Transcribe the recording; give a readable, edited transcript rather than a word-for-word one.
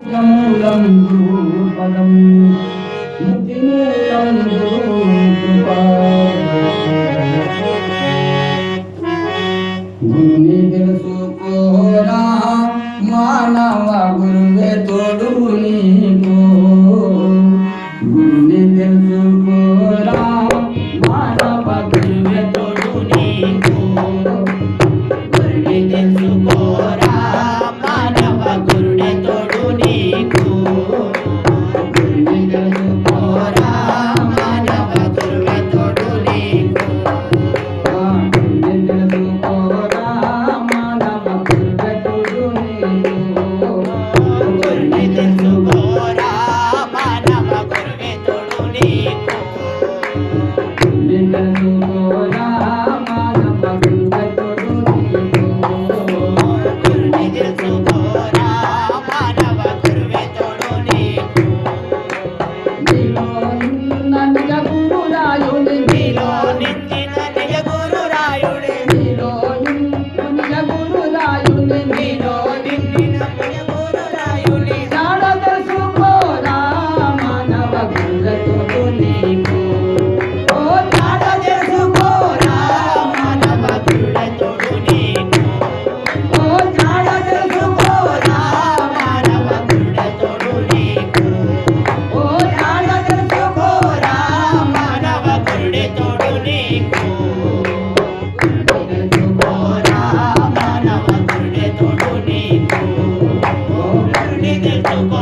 మూలం గురుపదం ముక్తిమూలం గురుకృపా గురుని తెలుసుకోరా మానవ గురువే తోడు నీకు గురుని తెలుసుకోరా మానవ గురువే తోడు నీకు గురుని తెలుసుకోరా మానవ గురుడే తోడు నీకు గురుని తెలుసుకోరా మానవ గురువే తోడు నీకు గురుని తెలుసుకోరా మానవ గురువే తోడు నీకు గురుని తెలుసుకోరా మానవ గురువే తోడు నీకు గురుని తెలుసుకోరా మానవ గురువే తోడు నీకు గురుని తెలుసుకోరా మానవ గురువే తోడు నీకు నీలో నిన్న నిజ గురురాయుని నీలో నిన్న నిజ గురురాయుని నీలో నిన్న నిజ గురురాయుని నీలో నిన్న నిజ గురురాయుని జాడ తెలుసుకోరా మానవ గురువే తోడు నీకు ఓ జాడ తెలుసుకోరా మానవ గురువే తోడు నీకు ఓ జాడ తెలుసుకోరా మానవ గురువే తోడు నీకు ఓ జాడ తెలుసుకోరా మానవ గురుడే తోడు నీకు గురుని తెలుసుకోరా మానవ గురుడే తోడు నీకు గురుని తెలుసుకోరా